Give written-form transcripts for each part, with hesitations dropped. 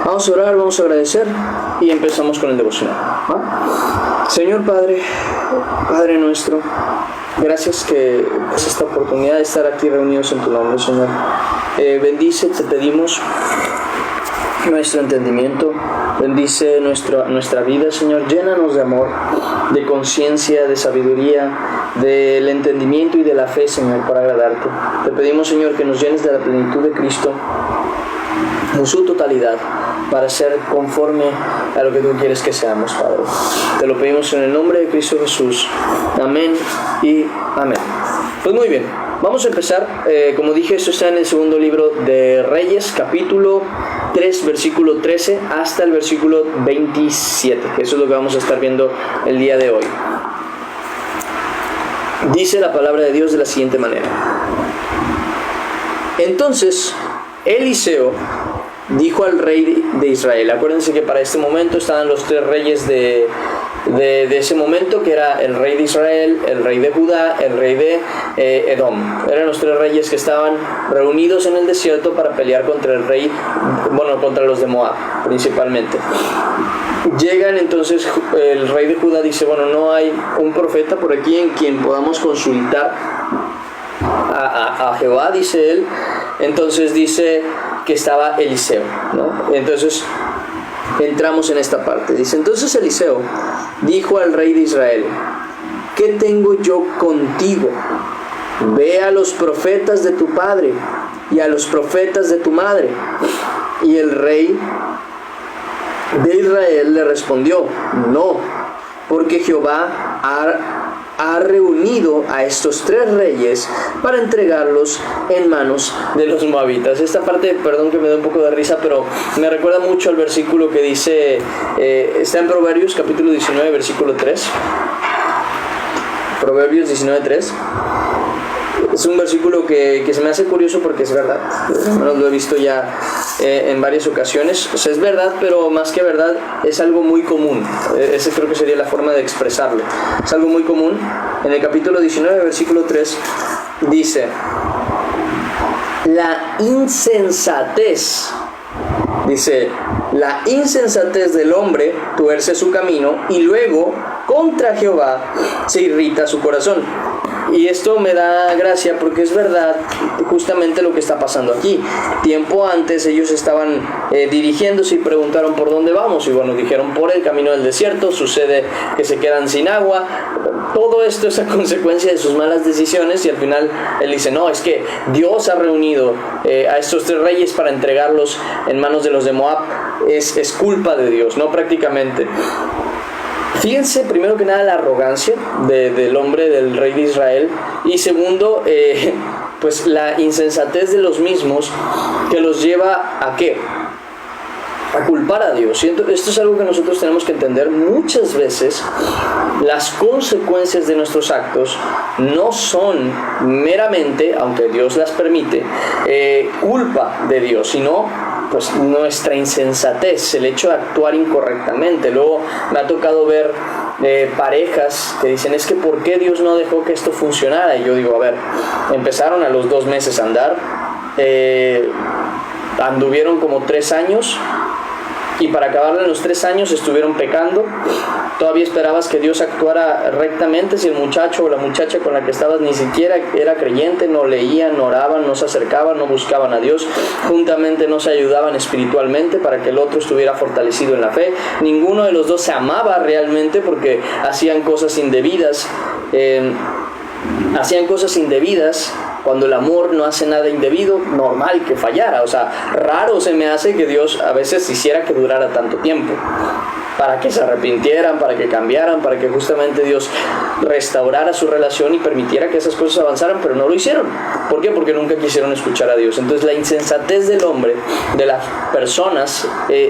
Vamos a orar, vamos a agradecer y empezamos con el devocional. Señor Padre, Padre nuestro, gracias que es esta oportunidad de estar aquí reunidos en tu nombre, Señor. Bendice, te pedimos, nuestro entendimiento, bendice nuestra vida, Señor. Llénanos de amor, de conciencia, de sabiduría, del entendimiento y de la fe, Señor, para agradarte. Te pedimos, Señor, que nos llenes de la plenitud de Cristo en su totalidad, para ser conforme a lo que tú quieres que seamos, Padre. Te lo pedimos en el nombre de Cristo Jesús. Amén y amén. Pues muy bien, vamos a empezar. Como dije, esto está en el segundo libro de Reyes, capítulo 3, versículo 13 hasta el versículo 27. Eso es lo que vamos a estar viendo el día de hoy. Dice la palabra de Dios de la siguiente manera. Entonces, Eliseo dijo al rey de Israel. Acuérdense que para este momento estaban los tres reyes de ese momento, que era el rey de Israel, el rey de Judá, el rey de Edom. Eran los tres reyes que estaban reunidos en el desierto para pelear contra el rey, contra los de Moab principalmente. Llegan entonces, el rey de Judá dice, no hay un profeta por aquí en quien podamos consultar a Jehová, dice él. Entonces dice que estaba Eliseo, ¿no? Entonces entramos en esta parte. Dice, entonces Eliseo dijo al rey de Israel: ¿qué tengo yo contigo? Ve a los profetas de tu padre y a los profetas de tu madre. Y el rey de Israel le respondió: no, porque Jehová ha reunido a estos tres reyes para entregarlos en manos de los moabitas. Esta parte, perdón que me da un poco de risa, pero me recuerda mucho al versículo que dice, está en Proverbios capítulo 19, versículo 3. Proverbios 19:3. Es un versículo que se me hace curioso porque es verdad. Lo he visto ya en varias ocasiones. O sea, es verdad, pero más que verdad es algo muy común. Ese creo que sería la forma de expresarlo. Es algo muy común. En el capítulo 19, versículo 3, dice: la insensatez del hombre tuerce su camino, y luego contra Jehová se irrita su corazón. Y esto me da gracia porque es verdad justamente lo que está pasando aquí. Tiempo antes ellos estaban dirigiéndose y preguntaron por dónde vamos. Y dijeron por el camino del desierto. Sucede que se quedan sin agua. Todo esto es a consecuencia de sus malas decisiones. Y al final él dice, no, es que Dios ha reunido a estos tres reyes para entregarlos en manos de los de Moab. Es culpa de Dios, ¿no? Prácticamente. Fíjense, primero que nada, la arrogancia del hombre, del rey de Israel. Y segundo, pues la insensatez de los mismos, que los lleva ¿a qué? A culpar a Dios. Y esto es algo que nosotros tenemos que entender. Muchas veces las consecuencias de nuestros actos no son meramente, aunque Dios las permite, culpa de Dios, sino pues nuestra insensatez, el hecho de actuar incorrectamente. Luego me ha tocado ver parejas que dicen, es que ¿por qué Dios no dejó que esto funcionara? Y yo digo, a ver, empezaron a los 2 meses a andar, anduvieron como 3 años, y para acabarlo en los 3 años estuvieron pecando. Todavía esperabas que Dios actuara rectamente si el muchacho o la muchacha con la que estabas ni siquiera era creyente, no leían, no oraban, no se acercaban, no buscaban a Dios, juntamente no se ayudaban espiritualmente para que el otro estuviera fortalecido en la fe. Ninguno de los dos se amaba realmente porque hacían cosas indebidas. Cuando el amor no hace nada indebido, normal que fallara. O sea, raro se me hace que Dios a veces hiciera que durara tanto tiempo, para que se arrepintieran, para que cambiaran, para que justamente Dios restaurara su relación y permitiera que esas cosas avanzaran, pero no lo hicieron. ¿Por qué? Porque nunca quisieron escuchar a Dios. Entonces la insensatez del hombre, de las personas,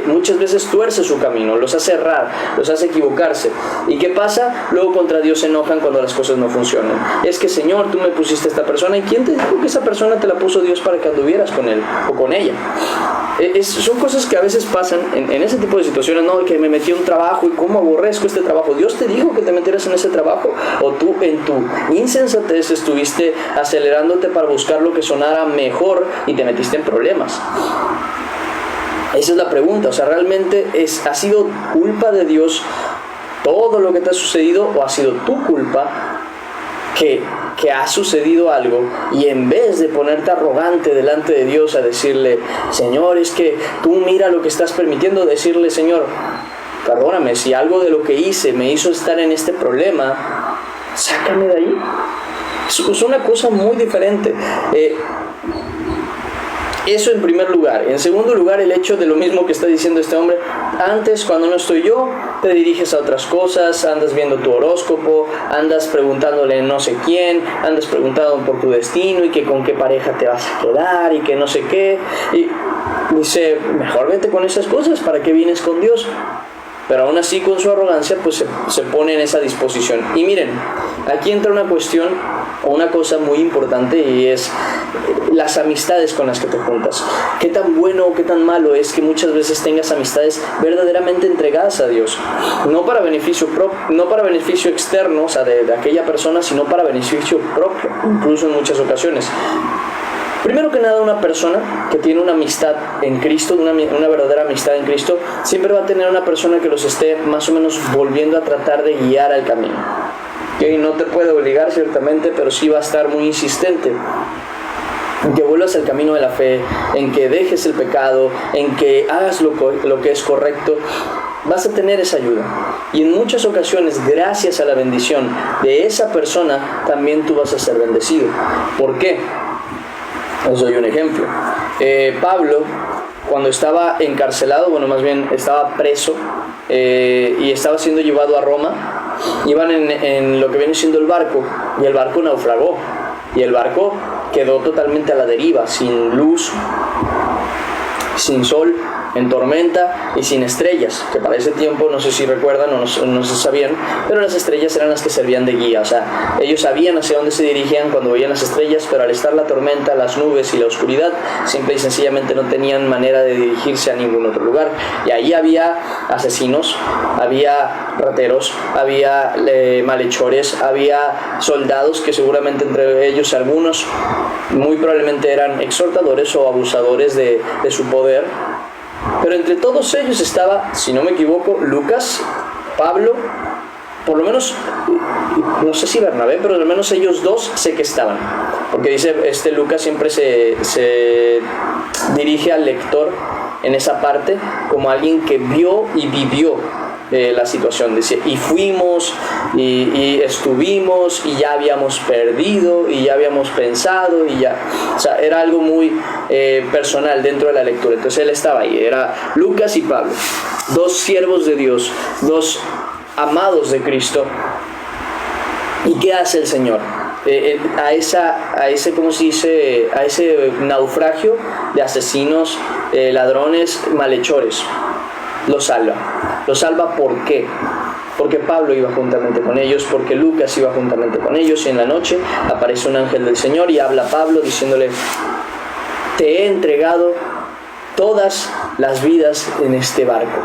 muchas veces tuerce su camino, los hace errar, los hace equivocarse. ¿Y qué pasa? Luego contra Dios se enojan cuando las cosas no funcionan. Es que, Señor, tú me pusiste a esta persona, ¿y quién te dijo que esa persona te la puso Dios para que anduvieras con él o con ella? Son cosas que a veces pasan en ese tipo de situaciones, ¿no? Que me metí a un trabajo y cómo aborrezco este trabajo. Dios te dijo que te metieras en ese trabajo, o tú en tu insensatez estuviste acelerándote para buscar lo que sonara mejor y te metiste en problemas. Esa es la pregunta. O sea, ¿realmente ha sido culpa de Dios todo lo que te ha sucedido, o ha sido tu culpa que ha sucedido algo, y en vez de ponerte arrogante delante de Dios a decirle, Señor, es que tú mira lo que estás permitiendo, decirle, Señor, perdóname, si algo de lo que hice me hizo estar en este problema, sácame de ahí? Es una cosa muy diferente. Eso en primer lugar. En segundo lugar, el hecho de lo mismo que está diciendo este hombre. Antes, cuando no estoy yo, te diriges a otras cosas, andas viendo tu horóscopo, andas preguntándole no sé quién, andas preguntando por tu destino y que con qué pareja te vas a quedar y que no sé qué. Y dice, mejor vete con esas cosas, ¿para qué vienes con Dios? Pero aún así, con su arrogancia, pues se pone en esa disposición. Y miren, aquí entra una cuestión o una cosa muy importante, y es las amistades con las que te juntas. Qué tan bueno o qué tan malo es que muchas veces tengas amistades verdaderamente entregadas a Dios, no para beneficio propio, no para beneficio externo, o sea, de aquella persona, sino para beneficio propio, incluso en muchas ocasiones. Primero que nada, una persona que tiene una amistad en Cristo, una verdadera amistad en Cristo, siempre va a tener una persona que los esté más o menos volviendo a tratar de guiar al camino. Que no te puede obligar ciertamente, pero sí va a estar muy insistente en que vuelvas al camino de la fe, en que dejes el pecado, en que hagas lo que es correcto. Vas a tener esa ayuda, y en muchas ocasiones, gracias a la bendición de esa persona, también tú vas a ser bendecido. ¿Por qué? Os doy un ejemplo. Pablo, cuando estaba encarcelado, bueno, más bien estaba preso, y estaba siendo llevado a Roma, iban en lo que viene siendo el barco, y el barco naufragó, y el barco quedó totalmente a la deriva, sin luz, sin sol, en tormenta y sin estrellas, que para ese tiempo, no sé si recuerdan o no se sabían, pero las estrellas eran las que servían de guía. O sea, ellos sabían hacia dónde se dirigían cuando veían las estrellas, pero al estar la tormenta, las nubes y la oscuridad, simple y sencillamente no tenían manera de dirigirse a ningún otro lugar. Y ahí había asesinos, había rateros, había malhechores, había soldados que seguramente entre ellos algunos muy probablemente eran exhortadores o abusadores de su poder. Pero entre todos ellos estaba, si no me equivoco, Lucas, Pablo, por lo menos, no sé si Bernabé, pero al menos ellos dos sé que estaban. Porque dice, Lucas siempre se dirige al lector en esa parte como alguien que vio y vivió la situación. Dice, y fuimos, y estuvimos, y ya habíamos perdido, y ya habíamos pensado, y ya. O sea, era algo muy personal dentro de la lectura. Entonces él estaba ahí, era Lucas y Pablo, dos siervos de Dios, dos amados de Cristo. ¿Y qué hace el Señor? A ese, ¿cómo se dice? A ese naufragio de asesinos, ladrones, malhechores, lo salva. Lo salva, ¿por qué? Porque Pablo iba juntamente con ellos, porque Lucas iba juntamente con ellos, y en la noche aparece un ángel del Señor y habla a Pablo diciéndole, te he entregado todas las vidas en este barco.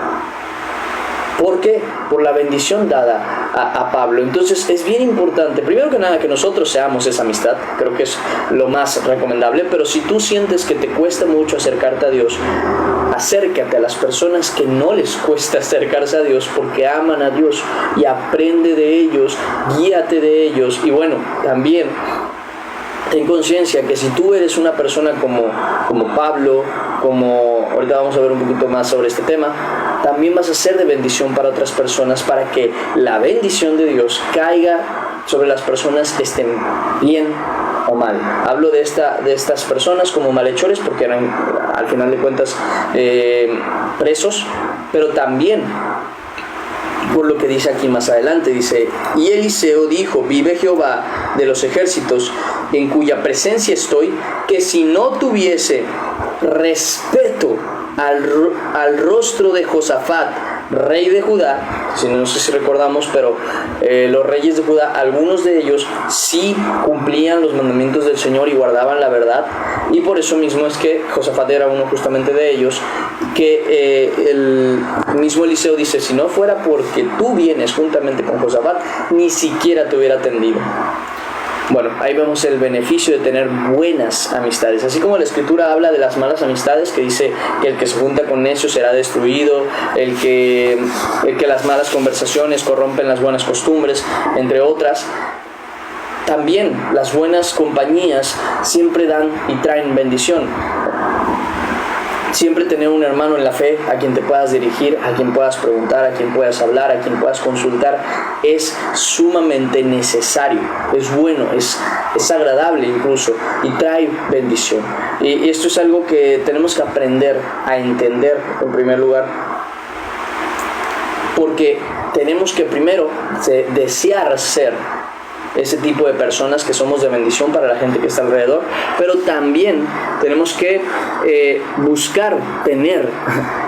¿Por qué? Por la bendición dada a Pablo. Entonces es bien importante, primero que nada, que nosotros seamos esa amistad. Creo que es lo más recomendable. Pero si tú sientes que te cuesta mucho acercarte a Dios, acércate a las personas que no les cuesta acercarse a Dios, porque aman a Dios, y aprende de ellos, guíate de ellos. Y bueno, también ten conciencia que si tú eres una persona como Pablo, ahorita vamos a ver un poquito más sobre este tema, también vas a ser de bendición para otras personas, para que la bendición de Dios caiga sobre las personas que estén bien o mal. Hablo de estas personas como malhechores, porque eran al final de cuentas presos, pero también por lo que dice aquí más adelante. Dice, y Eliseo dijo, vive Jehová de los ejércitos, en cuya presencia estoy, que si no tuviese respeto al rostro de Josafat, rey de Judá, no sé si recordamos, pero los reyes de Judá, algunos de ellos sí cumplían los mandamientos del Señor y guardaban la verdad, y por eso mismo es que Josafat era uno justamente de ellos, que el mismo Eliseo dice, si no fuera porque tú vienes juntamente con Josafat, ni siquiera te hubiera atendido. Bueno, ahí vemos el beneficio de tener buenas amistades. Así como la Escritura habla de las malas amistades, que dice que el que se junta con necios será destruido, el que las malas conversaciones corrompen las buenas costumbres, entre otras. También las buenas compañías siempre dan y traen bendición. Siempre tener un hermano en la fe a quien te puedas dirigir, a quien puedas preguntar, a quien puedas hablar, a quien puedas consultar, es sumamente necesario, es bueno, es agradable incluso y trae bendición. Y esto es algo que tenemos que aprender a entender en primer lugar, porque tenemos que primero desear ser ese tipo de personas que somos de bendición para la gente que está alrededor, pero también tenemos que buscar tener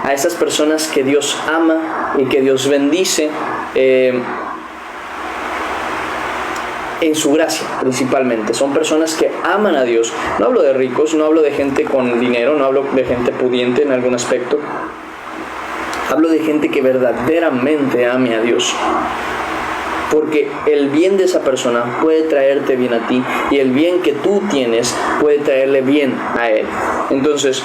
a esas personas que Dios ama y que Dios bendice en su gracia principalmente. Son personas que aman a Dios. No hablo de ricos, no hablo de gente con dinero, no hablo de gente pudiente en algún aspecto. Hablo de gente que verdaderamente ame a Dios. Porque el bien de esa persona puede traerte bien a ti y el bien que tú tienes puede traerle bien a él. Entonces,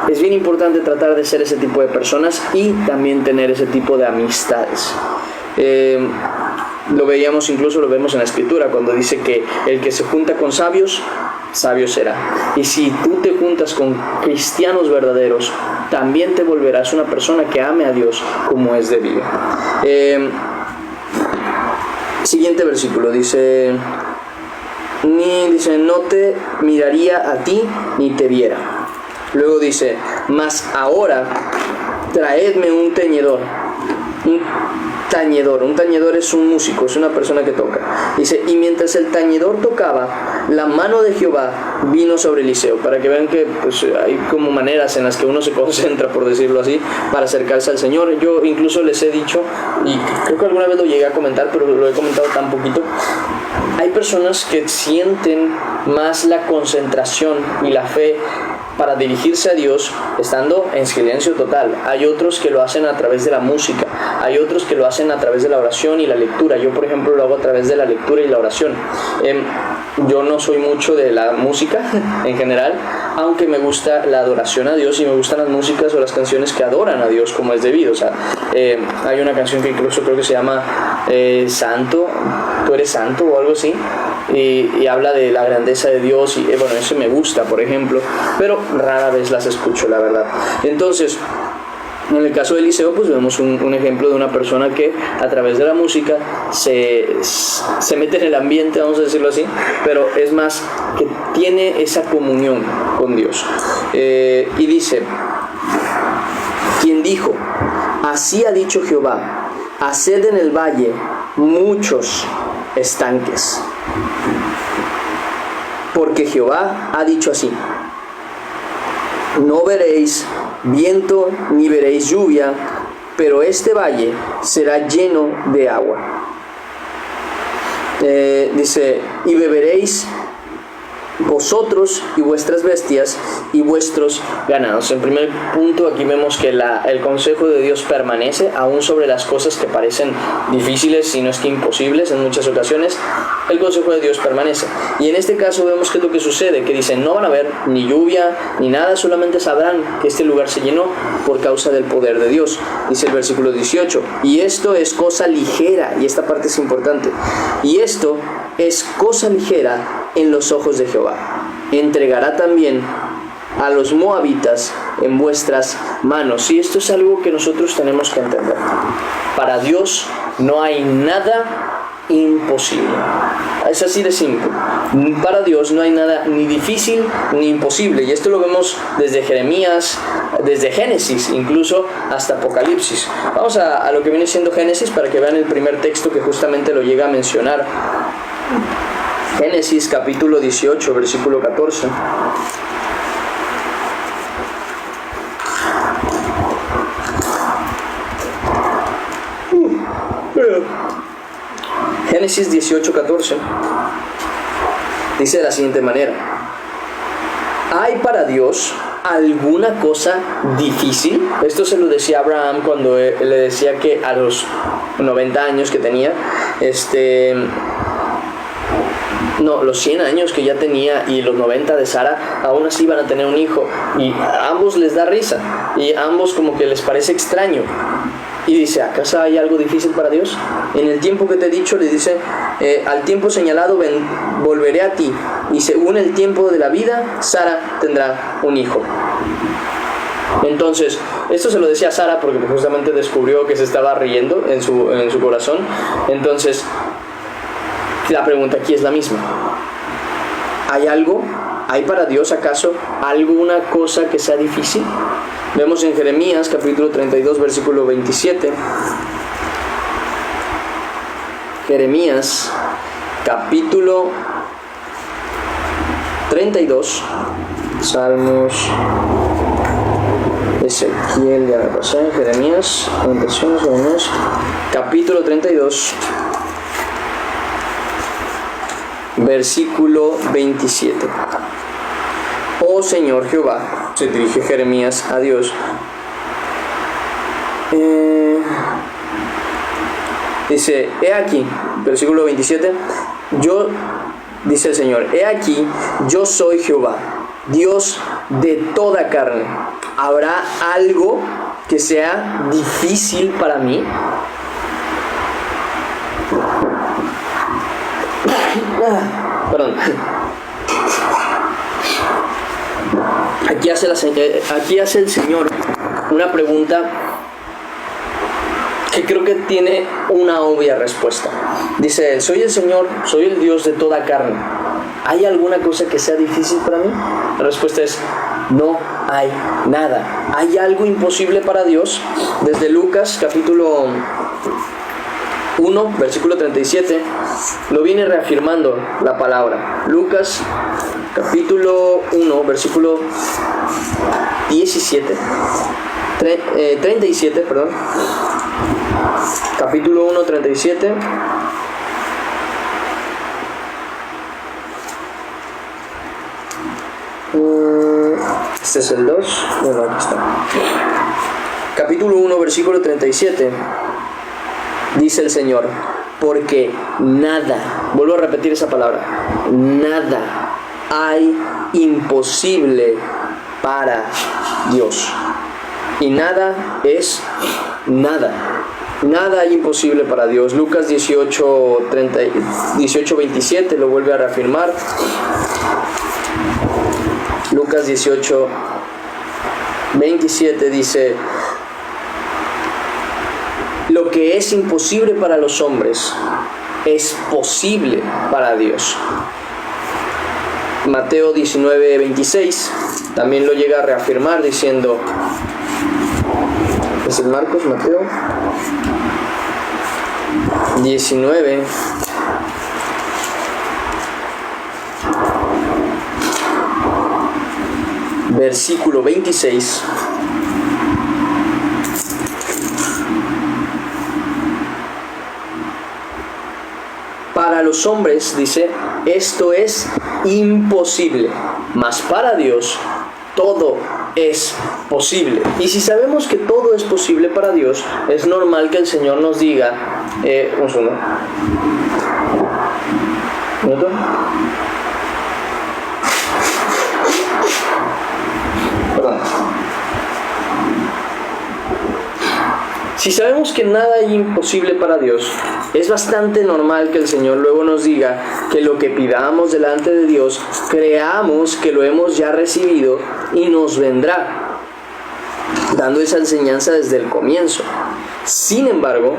es bien importante tratar de ser ese tipo de personas y también tener ese tipo de amistades. Lo veíamos, incluso lo vemos en la Escritura, cuando dice que el que se junta con sabios, sabio será. Y si tú te juntas con cristianos verdaderos, también te volverás una persona que ame a Dios como es debido. Siguiente versículo, dice, no te miraría a ti ni te viera. Luego dice, mas ahora traedme un tañedor. Un tañedor es un músico, es una persona que toca. Dice, y mientras el tañedor tocaba, la mano de Jehová vino sobre Eliseo. Para que vean que pues, hay como maneras en las que uno se concentra, por decirlo así, para acercarse al Señor. Yo incluso les he dicho, y creo que alguna vez lo llegué a comentar, pero lo he comentado tan poquito. Hay personas que sienten más la concentración y la fe para dirigirse a Dios estando en silencio total. Hay otros que lo hacen a través de la música, hay otros que lo hacen a través de la oración y la lectura. Yo, por ejemplo, lo hago a través de la lectura y la oración. Yo no soy mucho de la música en general, aunque me gusta la adoración a Dios y me gustan las músicas o las canciones que adoran a Dios como es debido. O sea, hay una canción que incluso creo que se llama Santo, tú eres santo o algo así, y habla de la grandeza de Dios y bueno, eso me gusta, por ejemplo, pero rara vez las escucho, la verdad. Entonces, en el caso de Eliseo, pues vemos un ejemplo de una persona que a través de la música se mete en el ambiente, vamos a decirlo así, pero es más que tiene esa comunión con Dios. Y dice, quien dijo, así ha dicho Jehová, haced en el valle muchos estanques, porque Jehová ha dicho así, no veréis viento ni veréis lluvia, pero este valle será lleno de agua. Dice, y beberéis vosotros y vuestras bestias y vuestros ganados. En primer punto, aquí vemos que el consejo de Dios permanece aún sobre las cosas que parecen difíciles, si no es que imposibles en muchas ocasiones. El consejo de Dios permanece, y en este caso vemos que es lo que sucede, que dicen, no van a haber ni lluvia ni nada, solamente sabrán que este lugar se llenó por causa del poder de Dios. Dice el versículo 18, y esto es cosa ligera, y esta parte es importante, y esto es cosa ligera en los ojos de Jehová. Entregará también a los moabitas en vuestras manos. Y esto es algo que nosotros tenemos que entender. Para Dios no hay nada imposible. Es así de simple. Para Dios no hay nada ni difícil ni imposible. Y esto lo vemos desde Jeremías, desde Génesis, incluso hasta Apocalipsis. Vamos a lo que viene siendo Génesis para que vean el primer texto que justamente lo llega a mencionar. Génesis capítulo 18, versículo 14. Génesis 18, 14 dice de la siguiente manera: ¿hay para Dios alguna cosa difícil? Esto se lo decía a Abraham cuando le decía que a los 90 años que tenía, No, los 100 años que ya tenía y los 90 de Sara, aún así van a tener un hijo. Y a ambos les da risa. Y a ambos como que les parece extraño. Y dice, ¿acaso hay algo difícil para Dios? En el tiempo que te he dicho, le dice, al tiempo señalado volveré a ti. Y según el tiempo de la vida, Sara tendrá un hijo. Entonces, esto se lo decía a Sara porque justamente descubrió que se estaba riendo en su corazón. Entonces, la pregunta aquí es la misma. ¿Hay para Dios acaso alguna cosa que sea difícil? Vemos en Jeremías capítulo 32 versículo 27. Jeremías capítulo 32. Salmos, Ezequiel, ya me pasé. Jeremías, Jeremías capítulo 32 versículo 27. Oh Señor Jehová, se dirige Jeremías a Dios. Dice, he aquí, versículo 27, dice el Señor, he aquí, yo soy Jehová, Dios de toda carne. ¿Habrá algo que sea difícil para mí? Perdón. Aquí hace el Señor una pregunta que creo que tiene una obvia respuesta. Dice él, soy el Señor, soy el Dios de toda carne. ¿Hay alguna cosa que sea difícil para mí? La respuesta es, no hay nada. ¿Hay algo imposible para Dios? Desde Lucas capítulo 1, versículo 37, lo viene reafirmando la palabra. Lucas capítulo 1, versículo 37, perdón. Capítulo 1, 37. Este es el 2. Bueno, aquí está. Capítulo 1, versículo 37. Dice el Señor, porque nada, vuelvo a repetir esa palabra, nada hay imposible para Dios. Y nada es nada. Nada hay imposible para Dios. Lucas 18:27 lo vuelve a reafirmar. Lucas 18:27 dice, lo que es imposible para los hombres es posible para Dios. Mateo 19:26 también lo llega a reafirmar diciendo, ¿es el Marcos? Mateo 19 versículo 26. Para los hombres, dice, esto es imposible, mas para Dios todo es posible. Y si sabemos que todo es posible para Dios, es normal que el Señor nos diga, un segundo. ¿Un minuto? Perdón. Si sabemos que nada es imposible para Dios, es bastante normal que el Señor luego nos diga que lo que pidamos delante de Dios, creamos que lo hemos ya recibido y nos vendrá, dando esa enseñanza desde el comienzo. Sin embargo,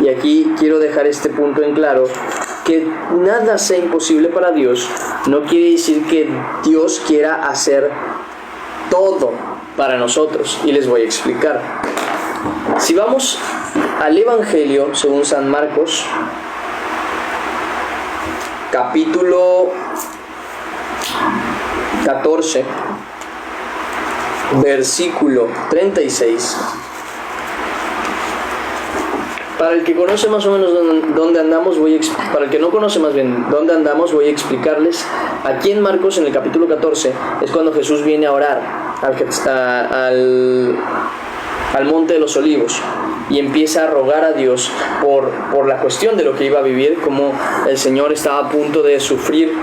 y aquí quiero dejar este punto en claro, que nada sea imposible para Dios, no quiere decir que Dios quiera hacer todo para nosotros, y les voy a explicar. Si vamos al Evangelio según San Marcos, capítulo 14, versículo 36. Para el que conoce más o menos dónde andamos, para el que no conoce más bien dónde andamos, voy a explicarles. Aquí en Marcos, en el capítulo 14, es cuando Jesús viene a orar al Monte de los Olivos y empieza a rogar a Dios por la cuestión de lo que iba a vivir, como el Señor estaba a punto de sufrir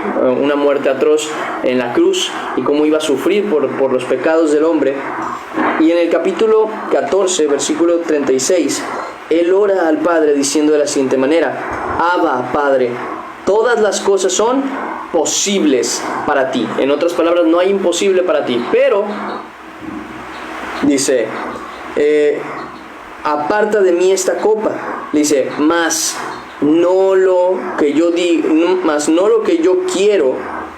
una muerte atroz en la cruz y cómo iba a sufrir por los pecados del hombre. Y en el capítulo 14, versículo 36, él ora al Padre diciendo de la siguiente manera: Abba, Padre, todas las cosas son posibles para ti. En otras palabras, no hay imposible para ti, pero dice, aparta de mí esta copa. Dice, mas no lo que yo digo, mas no lo que yo quiero,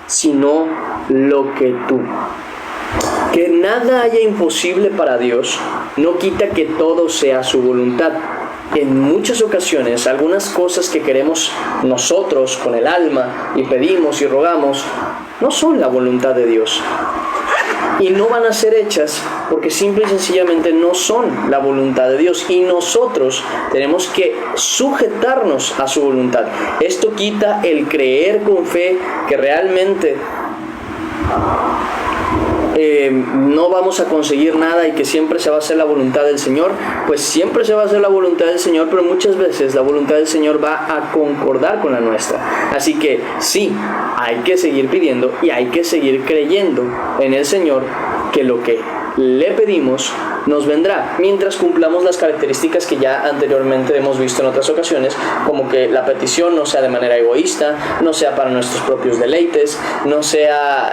sino lo que tú. Que nada haya imposible para Dios no quita que todo sea su voluntad. En muchas ocasiones, algunas cosas que queremos nosotros con el alma y pedimos y rogamos, no son la voluntad de Dios. Y no van a ser hechas porque simple y sencillamente no son la voluntad de Dios. Y nosotros tenemos que sujetarnos a su voluntad. Esto quita el creer con fe que realmente no vamos a conseguir nada y que siempre se va a hacer la voluntad del Señor. Pues siempre se va a hacer la voluntad del Señor, pero muchas veces la voluntad del Señor va a concordar con la nuestra. Así que sí, hay que seguir pidiendo y hay que seguir creyendo en el Señor, que lo que le pedimos nos vendrá, mientras cumplamos las características que ya anteriormente hemos visto en otras ocasiones, como que la petición no sea de manera egoísta, no sea para nuestros propios deleites, no sea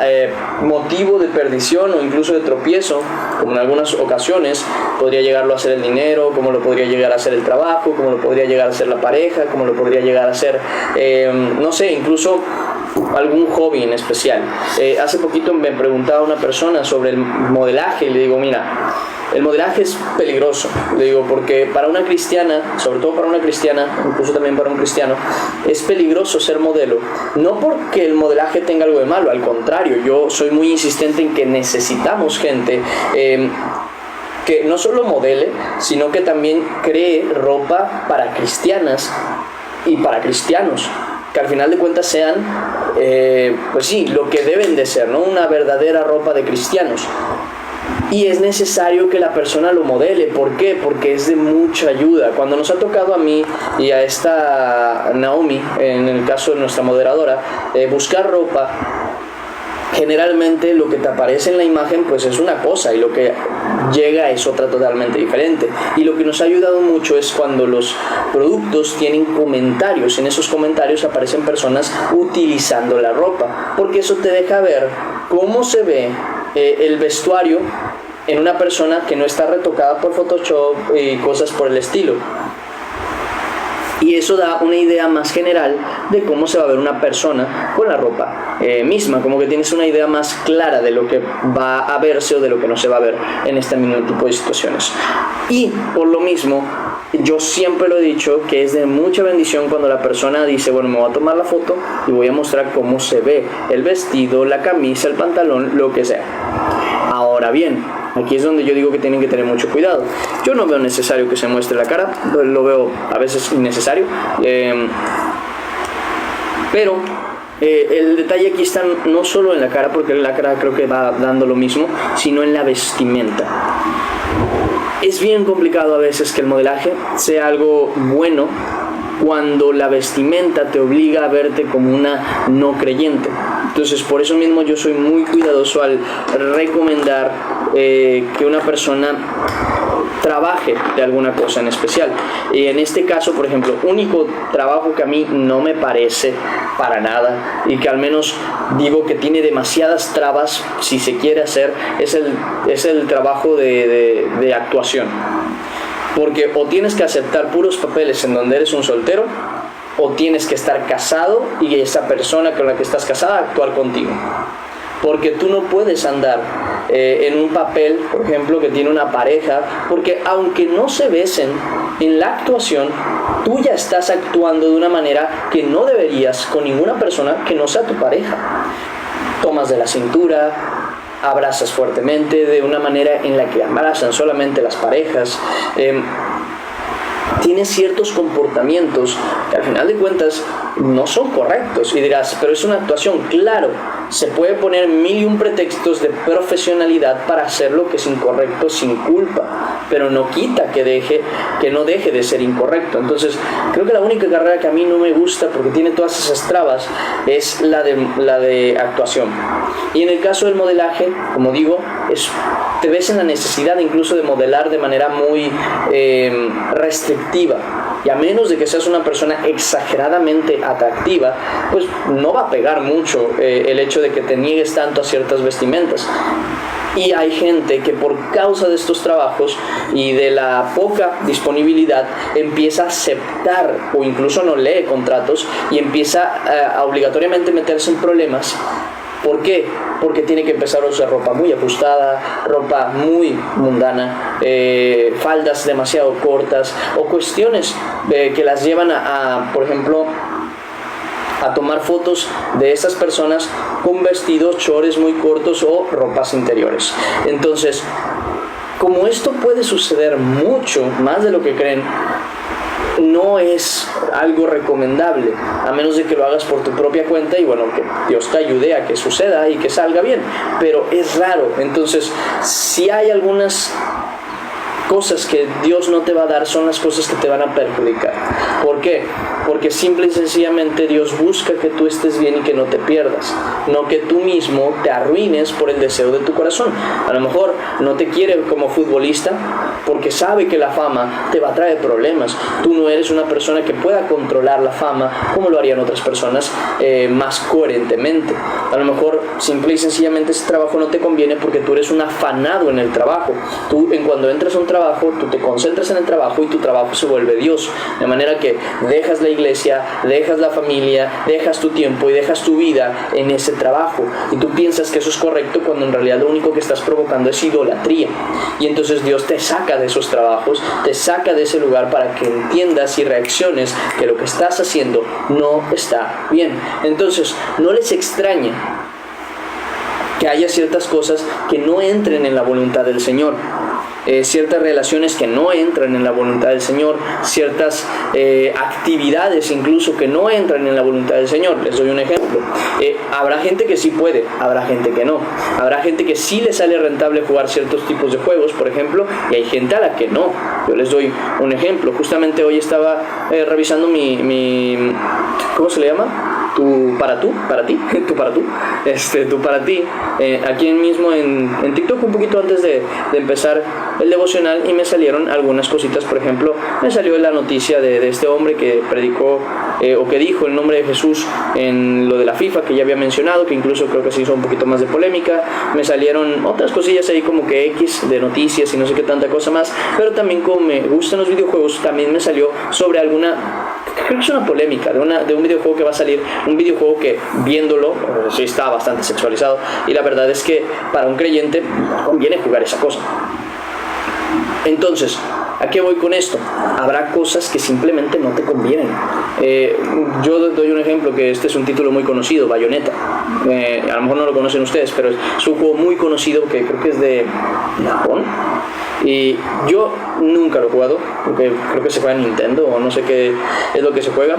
motivo de perdición o incluso de tropiezo, como en algunas ocasiones podría llegarlo a ser el dinero, como lo podría llegar a ser el trabajo, como lo podría llegar a ser la pareja, como lo podría llegar a ser, no sé, incluso algún hobby en especial. Hace poquito me preguntaba una persona sobre el modelaje y le digo, mira, el modelaje es peligroso, le digo, porque para una cristiana, sobre todo para una cristiana, incluso también para un cristiano, es peligroso ser modelo. No porque el modelaje tenga algo de malo, al contrario, yo soy muy insistente en que necesitamos gente que no solo modele, sino que también cree ropa para cristianas y para cristianos, que al final de cuentas sean, pues sí, lo que deben de ser, ¿no? Una verdadera ropa de cristianos. Y es necesario que la persona lo modele. ¿Por qué? Porque es de mucha ayuda. Cuando nos ha tocado a mí y a esta Naomi, en el caso de nuestra moderadora, buscar ropa, generalmente lo que te aparece en la imagen pues es una cosa y lo que llega es otra totalmente diferente. Y lo que nos ha ayudado mucho es cuando los productos tienen comentarios. En esos comentarios aparecen personas utilizando la ropa, porque eso te deja ver cómo se ve el vestuario en una persona que no está retocada por Photoshop y cosas por el estilo. Y eso da una idea más general de cómo se va a ver una persona con la ropa misma, como que tienes una idea más clara de lo que va a verse o de lo que no se va a ver en este mismo tipo de situaciones. Y por lo mismo, yo siempre lo he dicho que es de mucha bendición cuando la persona dice, bueno, me voy a tomar la foto y voy a mostrar cómo se ve el vestido, la camisa, el pantalón, lo que sea. Ahora bien, aquí es donde yo digo que tienen que tener mucho cuidado. Yo no veo necesario que se muestre la cara, lo veo a veces innecesario, pero el detalle aquí está no solo en la cara, porque la cara creo que va dando lo mismo, sino en la vestimenta. Es bien complicado a veces que el modelaje sea algo bueno cuando la vestimenta te obliga a verte como una no creyente. Entonces, por eso mismo yo soy muy cuidadoso al recomendar que una persona trabaje de alguna cosa en especial. Y en este caso, por ejemplo, único trabajo que a mí no me parece para nada y que al menos digo que tiene demasiadas trabas si se quiere hacer, es el trabajo de actuación. Porque o tienes que aceptar puros papeles en donde eres un soltero, o tienes que estar casado y esa persona con la que estás casada actuar contigo. Porque tú no puedes andar en un papel, por ejemplo, que tiene una pareja, porque aunque no se besen, en la actuación tú ya estás actuando de una manera que no deberías con ninguna persona que no sea tu pareja. Tomas de la cintura, abrazas fuertemente, de una manera en la que abrazan solamente las parejas. Tienes ciertos comportamientos que al final de cuentas no son correctos y dirás, pero es una actuación. Claro, se puede poner 1001 pretextos de profesionalidad para hacer lo que es incorrecto sin culpa, pero no quita que no deje de ser incorrecto. Entonces, creo que la única carrera que a mí no me gusta porque tiene todas esas trabas es la de actuación. Y en el caso del modelaje, como digo, te ves en la necesidad incluso de modelar de manera muy restrictiva, y a menos de que seas una persona exageradamente atractiva, pues no va a pegar mucho el hecho de que te niegues tanto a ciertas vestimentas. Y hay gente que por causa de estos trabajos y de la poca disponibilidad empieza a aceptar o incluso no lee contratos y empieza a obligatoriamente meterse en problemas. ¿Por qué? Porque tiene que empezar a usar ropa muy ajustada, ropa muy mundana, faldas demasiado cortas o cuestiones que las llevan por ejemplo, a tomar fotos de estas personas con vestidos, chores muy cortos o ropas interiores. Entonces, como esto puede suceder mucho más de lo que creen, no es algo recomendable, a menos de que lo hagas por tu propia cuenta y bueno, que Dios te ayude a que suceda y que salga bien, pero es raro. Entonces, si hay algunas cosas que Dios no te va a dar, son las cosas que te van a perjudicar. ¿Por qué? Porque simple y sencillamente Dios busca que tú estés bien y que no te pierdas, no que tú mismo te arruines por el deseo de tu corazón. A lo mejor no te quiere como futbolista porque sabe que la fama te va a traer problemas. Tú no eres una persona que pueda controlar la fama como lo harían otras personas más coherentemente. A lo mejor simple y sencillamente ese trabajo no te conviene porque tú eres un afanado en el trabajo. Tú cuando entras a un trabajo, tú te concentras en el trabajo y tu trabajo se vuelve Dios, de manera que dejas la iglesia, dejas la familia, dejas tu tiempo y dejas tu vida en ese trabajo, y tú piensas que eso es correcto cuando en realidad lo único que estás provocando es idolatría. Y entonces Dios te saca de esos trabajos, te saca de ese lugar para que entiendas y reacciones que lo que estás haciendo no está bien. Entonces no les extrañe que haya ciertas cosas que no entren en la voluntad del Señor, ciertas relaciones que no entran en la voluntad del Señor, ciertas actividades incluso que no entran en la voluntad del Señor. Les doy un ejemplo. Habrá gente que sí puede, habrá gente que no. Habrá gente que sí le sale rentable jugar ciertos tipos de juegos, por ejemplo, y hay gente a la que no. Yo les doy un ejemplo. Justamente hoy estaba revisando mi ¿cómo se le llama? Tu para ti, aquí mismo en TikTok, un poquito antes de empezar el devocional, y me salieron algunas cositas. Por ejemplo, me salió la noticia de este hombre que predicó o que dijo el nombre de Jesús en lo de la FIFA, que ya había mencionado, que incluso creo que se hizo un poquito más de polémica. Me salieron otras cosillas ahí como que X de noticias y no sé qué tanta cosa más, pero también como me gustan los videojuegos, también me salió sobre creo que es una polémica de un videojuego que va a salir, un videojuego que viéndolo sí está bastante sexualizado, y la verdad es que para un creyente no conviene jugar esa cosa. Entonces, ¿a qué voy con esto? Habrá cosas que simplemente no te convienen. Yo doy un ejemplo, que este es un título muy conocido, Bayonetta. A lo mejor no lo conocen ustedes, pero es un juego muy conocido que creo que es de Japón. Y yo nunca lo he jugado, porque creo que se juega en Nintendo o no sé qué es lo que se juega.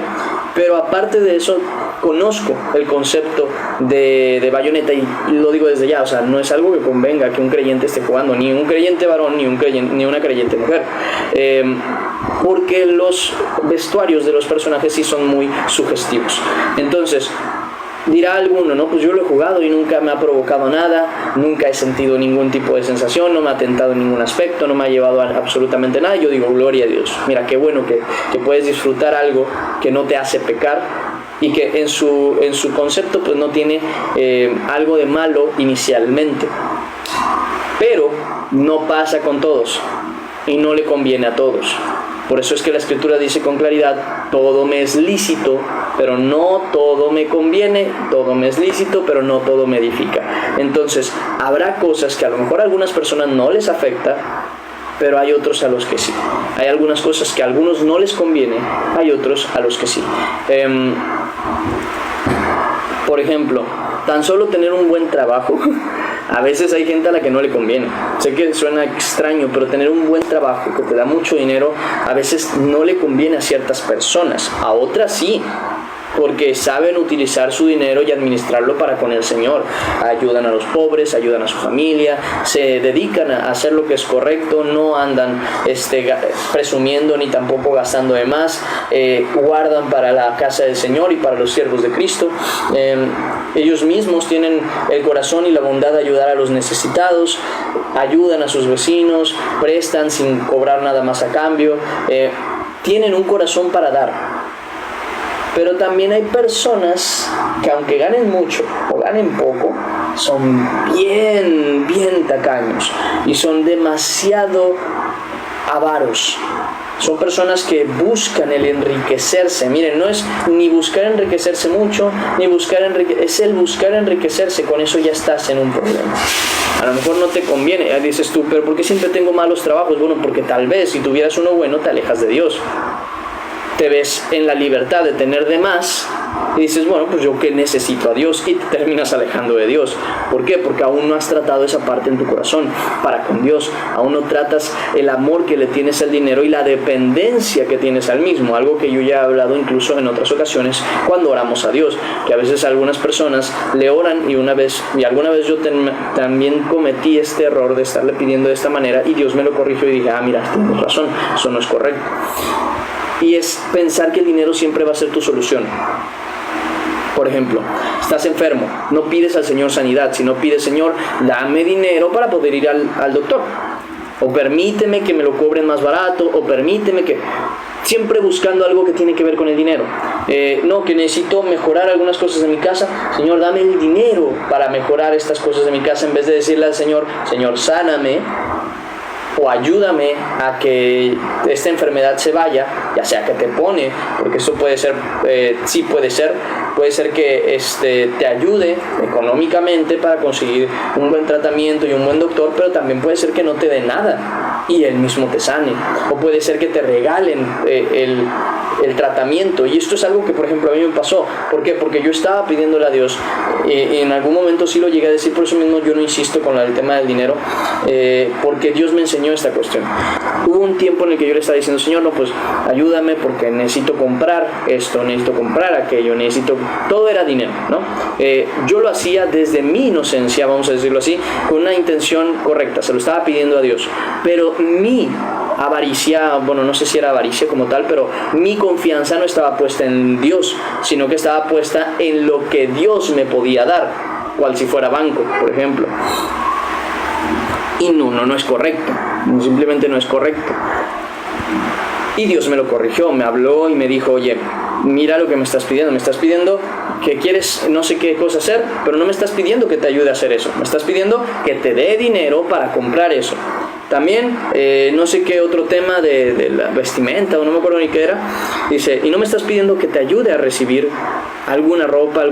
Pero aparte de eso, conozco el concepto de Bayonetta, y lo digo desde ya, o sea, no es algo que convenga que un creyente esté jugando, ni un creyente varón, ni una creyente mujer, porque los vestuarios de los personajes sí son muy sugestivos. Entonces, dirá alguno, no, pues yo lo he jugado y nunca me ha provocado nada, nunca he sentido ningún tipo de sensación, no me ha tentado en ningún aspecto, no me ha llevado a absolutamente nada. Yo digo, gloria a Dios, mira qué bueno que puedes disfrutar algo que no te hace pecar y que en su concepto pues no tiene algo de malo inicialmente, pero no pasa con todos y no le conviene a todos. Por eso es que la Escritura dice con claridad: todo me es lícito, pero no todo me conviene, todo me es lícito, pero no todo me edifica. Entonces, habrá cosas que a lo mejor a algunas personas no les afecta, pero hay otros a los que sí. Hay algunas cosas que a algunos no les conviene, hay otros a los que sí. Por ejemplo, tan solo tener un buen trabajo. A veces hay gente a la que no le conviene. Sé que suena extraño, pero tener un buen trabajo que te da mucho dinero a veces no le conviene a ciertas personas, a otras sí. porque saben utilizar su dinero y administrarlo para con el Señor. Ayudan a los pobres, ayudan a su familia, se dedican a hacer lo que es correcto, no andan presumiendo ni tampoco gastando de más, guardan para la casa del Señor y para los siervos de Cristo. Ellos mismos tienen el corazón y la bondad de ayudar a los necesitados, ayudan a sus vecinos, prestan sin cobrar nada más a cambio, tienen un corazón para dar. Pero también hay personas que aunque ganen mucho o ganen poco, son bien tacaños y son demasiado avaros. Son personas que buscan el enriquecerse. Miren, no es ni buscar enriquecerse mucho, ni es el buscar enriquecerse. Con eso ya estás en un problema. A lo mejor no te conviene. Ya dices tú, pero ¿por qué siempre tengo malos trabajos? Bueno, porque tal vez si tuvieras uno bueno te alejas de Dios. Te ves en la libertad de tener de más y dices, bueno, pues yo que necesito a Dios, y te terminas alejando de Dios. ¿Por qué? Porque aún no has tratado esa parte en tu corazón para con Dios. Aún no tratas el amor que le tienes al dinero y la dependencia que tienes al mismo, algo que yo ya he hablado incluso en otras ocasiones cuando oramos a Dios, que a veces algunas personas le oran y alguna vez yo también cometí este error de estarle pidiendo de esta manera y Dios me lo corrigió y dije, mira, tienes razón, eso no es correcto. Y es pensar que el dinero siempre va a ser tu solución. Por ejemplo, estás enfermo, no pides al Señor sanidad, sino pides, Señor, dame dinero para poder ir al doctor. O permíteme que me lo cobren más barato, o permíteme que... Siempre buscando algo que tiene que ver con el dinero. No, que necesito mejorar algunas cosas de mi casa. Señor, dame el dinero para mejorar estas cosas de mi casa, en vez de decirle al Señor, Señor, sáname, o ayúdame a que esta enfermedad se vaya, ya sea que te pone, porque eso puede ser, sí puede ser que te ayude económicamente para conseguir un buen tratamiento y un buen doctor, pero también puede ser que no te dé nada y él mismo te sane, o puede ser que te regalen el tratamiento. Y esto es algo que, por ejemplo, a mí me pasó. ¿Por qué? Porque yo estaba pidiéndole a Dios, y en algún momento sí lo llegué a decir, por eso mismo yo no insisto con el tema del dinero, porque Dios me enseñó esta cuestión. Hubo un tiempo en el que yo le estaba diciendo, Señor, no, pues ayúdame porque necesito comprar esto, necesito comprar aquello, todo era dinero, ¿no? Yo lo hacía desde mi inocencia, vamos a decirlo así, con una intención correcta, se lo estaba pidiendo a Dios, pero mi avaricia, bueno, no sé si era avaricia como tal, pero mi confianza no estaba puesta en Dios, sino que estaba puesta en lo que Dios me podía dar, cual si fuera banco, por ejemplo. Y no es correcto, simplemente no es correcto. Y Dios me lo corrigió, me habló y me dijo, oye, mira lo que me estás pidiendo que quieres no sé qué cosa hacer, pero no me estás pidiendo que te ayude a hacer eso, me estás pidiendo que te dé dinero para comprar eso. También, no sé qué otro tema de la vestimenta, o no me acuerdo ni qué era, dice, y no me estás pidiendo que te ayude a recibir alguna ropa,